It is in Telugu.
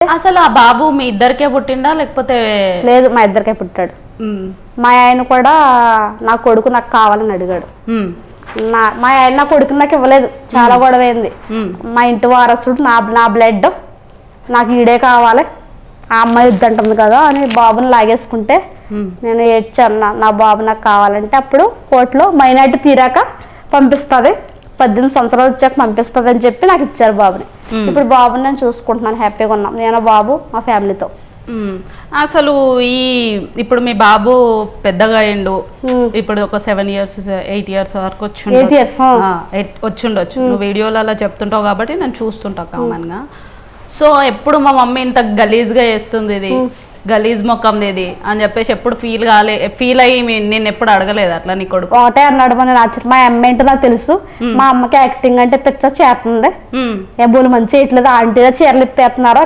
అసలు ఆ బాబు మీ ఇద్దరికే పుట్టిండా లేకపోతే? లేదు, మా ఇద్దరికే పుట్టాడు. మా ఆయన కూడా నా కొడుకు నాకు కావాలని అడిగాడు. మా ఆయన నా కొడుకు నాకు ఇవ్వలేదు, చాలా గొడవ అయింది. మా ఇంటి వారసుడు నా బ్లడ్, నాకు ఈడే కావాలి, ఆ అమ్మాయి వద్దంటుంది కదా అని బాబుని లాగేసుకుంటే నేను ఏడ్చాను. నా బాబు నాకు కావాలంటే అప్పుడు కోర్టులో మైనార్టీ తీరాక పంపిస్తుంది, 18 సంవత్సరాలు వచ్చాక పంపిస్తుంది అని చెప్పి నాకు ఇచ్చారు బాబుని. ఇప్పుడు బాబుని నేను చూసుకుంటున్నాను, హ్యాపీగా ఉన్నాం నేను, బాబు, మా ఫ్యామిలీతో. అసలు ఇప్పుడు మీ బాబు పెద్దగా అయ్యిండు, ఇప్పుడు ఒక 7 years 8 years వరకు వచ్చిండొచ్చు. నువ్వు వీడియోలో అలా చెప్తుంటావు కాబట్టి నేను చూస్తుంటా కామన్గా. సో ఎప్పుడు మా మమ్మీ ఇంత గలీజ్గా చేస్తుంది, ఇది గలీజ్ మొక్కం ఇది అని చెప్పేసి ఎప్పుడు ఫీల్ అయ్యి నేను ఎప్పుడు అడగలేదు అట్లా నీ కొడుకు? ఒకటే అన్నాడు, మన మా అమ్మ ఏంటో నాకు తెలుసు, మా అమ్మకి యాక్టింగ్ అంటే పిచ్చ చేస్తుంది, ఏ బోలు మంచి చేయట్లేదు, ఆంటీగా చీరలు ఇప్పేస్తున్నారో